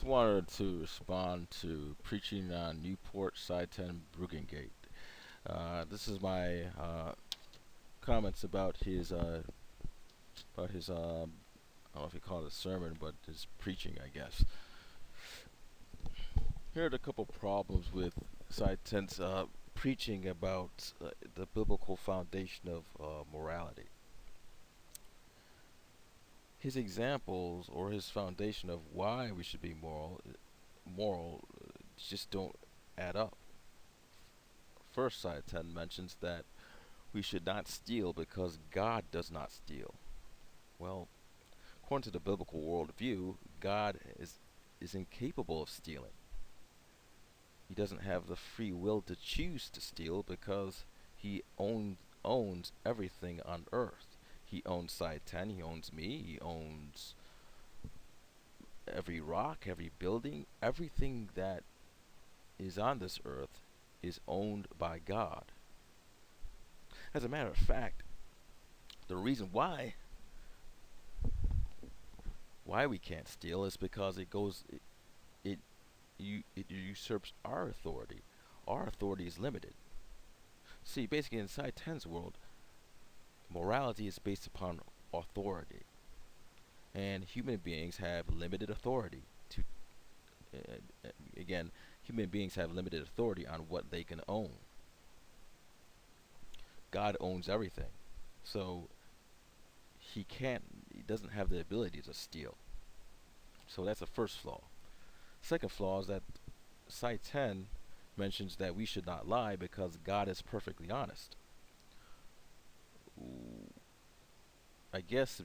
just wanted to respond to preaching on Newport, Sye Ten, Bruggencate. This is my comments about his I don't know if you call it a sermon, but his preaching, I guess. Here are a couple problems with Sye Ten's preaching about the biblical foundation of morality. His examples or his foundation of why we should be moral just don't add up. First, Sye Ten mentions that we should not steal because God does not steal. Well, according to the biblical worldview, God is incapable of stealing. He doesn't have the free will to choose to steal because he owns everything on earth. He owns Sye Ten, he owns me, he owns every rock, every building, everything that is on this earth is owned by God. As a matter of fact, the reason why we can't steal is because it it usurps our authority. Our authority is limited. See, basically in Sye Ten's world, morality is based upon authority, and human beings have limited authority to. Again, human beings have limited authority on what they can own. God owns everything, so he doesn't have the ability to steal. So that's the first flaw. Second flaw is that Sye Ten mentions that we should not lie because God is perfectly honest. I guess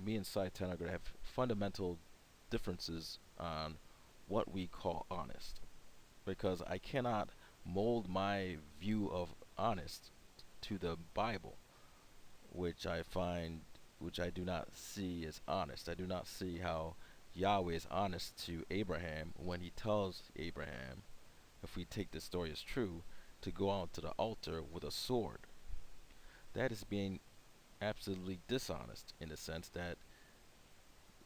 me and Sye Ten are going to have fundamental differences on what we call honest, because I cannot mold my view of honest to the Bible, which which I do not see as honest. I do not see how Yahweh is honest to Abraham when he tells Abraham, if we take this story as true, to go out to the altar with a sword. That is being absolutely dishonest in the sense that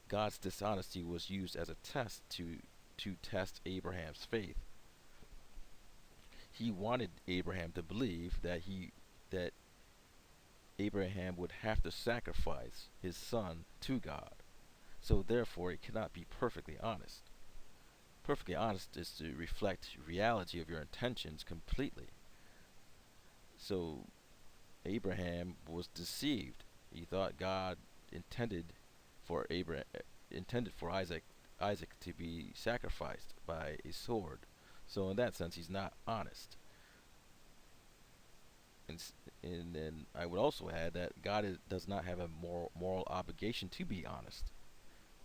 God's dishonesty was used as a test to test Abraham's faith. He wanted Abraham to believe that Abraham would have to sacrifice his son to God. So therefore it cannot be perfectly honest. Perfectly honest is to reflect reality of your intentions completely. So Abraham was deceived. He thought God intended for Abraham intended for Isaac to be sacrificed by a sword. So in that sense, he's not honest. And, and then I would also add that does not have a moral obligation to be honest.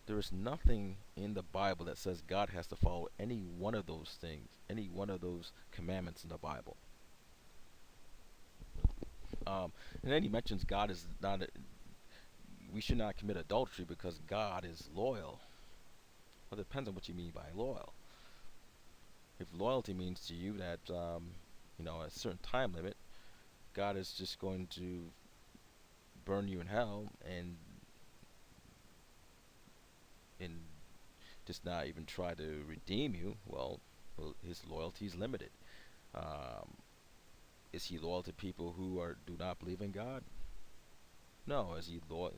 There is nothing in the Bible that says God has to follow any one of those things, any one of those commandments in the Bible. And then he mentions God is not. We should not commit adultery because God is loyal. Well, it depends on what you mean by loyal. If loyalty means to you that a certain time limit, God is just going to burn you in hell and just not even try to redeem you, well, his loyalty is limited. Um, is he loyal to people who do not believe in God? No. Is he loyal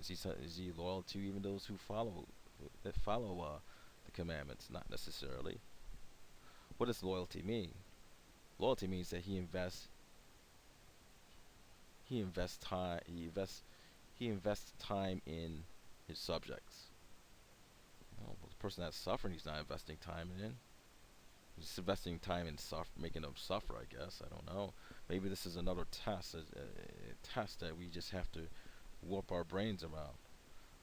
to even those who follow the commandments? Not necessarily. What does loyalty mean? Loyalty means that he invests time in his subjects. Well, the person that's suffering, he's not investing time in. He's investing time in making them suffer. I guess I don't know. Maybe this is another test, a test that we just have to warp our brains around.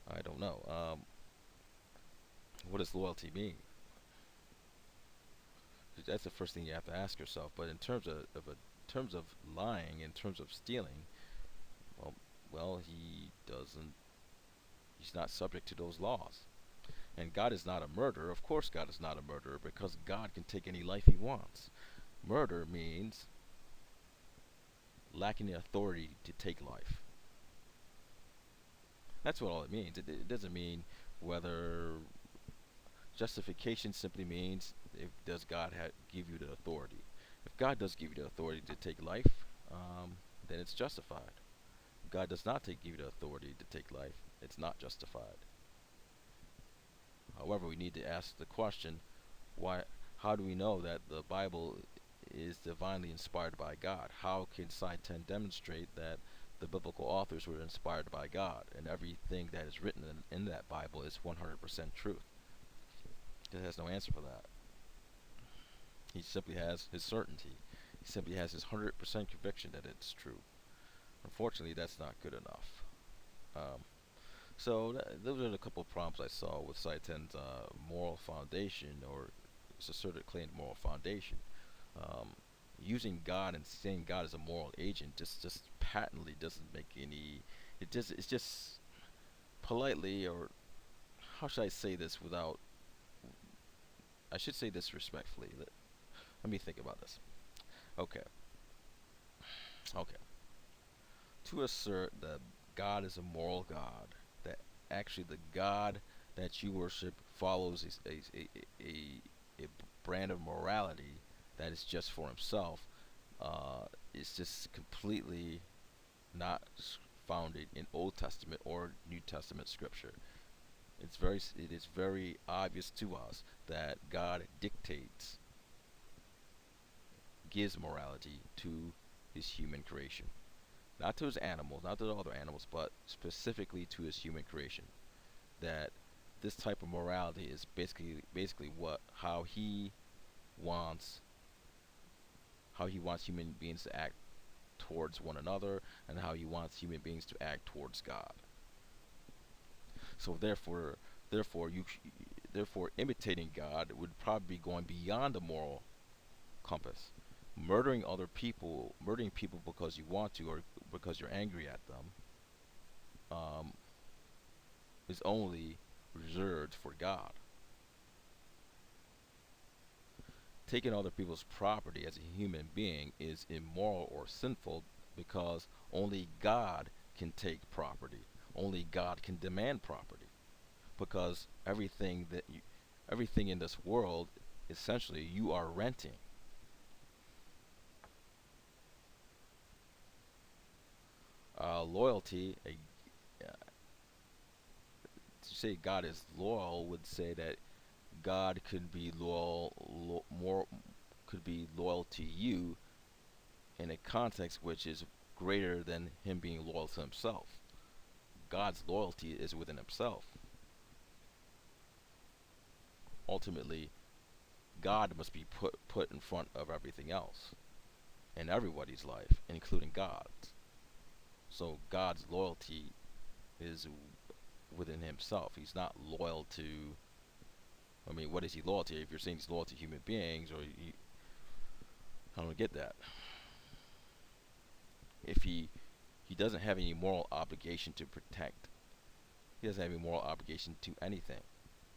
I don't know. What does loyalty mean? That's the first thing you have to ask yourself. But in terms of lying, in terms of stealing, well, he doesn't. He's not subject to those laws. And God is not a murderer. Of course, God is not a murderer because God can take any life he wants. Murder means lacking the authority to take life. That's what all it means. It doesn't mean whether Justification simply means, if does God give you the authority? If God does give you the authority to take life, then it's justified. If God does not give you the authority to take life, it's not justified. However, we need to ask the question, why? How do we know that the Bible is divinely inspired by God? How can Sye Ten demonstrate that the biblical authors were inspired by God and everything that is written in that Bible is 100% truth? He has no answer for that. He simply has his certainty. He simply has his 100% conviction that it's true. Unfortunately, that's not good enough. Um, those are a couple of problems I saw with Sye Ten's moral foundation, or its asserted claimed moral foundation. Um, Using God and saying God is a moral agent just patently doesn't make any. It's just politely, or how should I say this without? I should say this respectfully. Let me think about this. Okay, okay. To assert that God is a moral God, that actually the God that you worship follows a brand of morality that is just for himself, is just completely not founded in Old Testament or New Testament scripture. It is very obvious to us that God dictates, gives morality to his human creation, not to his animals, not to the other animals, but specifically to his human creation. That this type of morality is basically what wants how he wants human beings to act towards one another, and how he wants human beings to act towards God. So therefore you therefore imitating God would probably be going beyond the moral compass. Murdering people because you want to, or because you're angry at them, um, is only reserved for God. Taking other people's property as a human being is immoral or sinful, because only God can take property. Only God can demand property, because everything in this world, essentially, you are renting. Loyalty, to say God is loyal would say that God could be more could be loyal to you in a context which is greater than him being loyal to himself. God's loyalty is within himself. Ultimately, God must be put in front of everything else in everybody's life, including God's. So God's loyalty is within himself. He's not loyal to. I mean, what is he loyal to? If you're saying he's loyal to human beings, I don't get that. If he doesn't have any moral obligation to protect, he doesn't have any moral obligation to anything,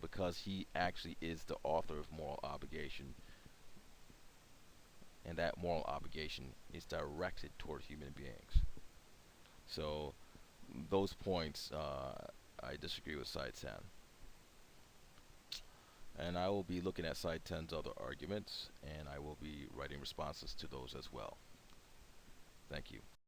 because he actually is the author of moral obligation, and that moral obligation is directed toward human beings. So those points, I disagree with Sye Ten, and I will be looking at Sye Ten's other arguments, and I will be writing responses to those as well. Thank you.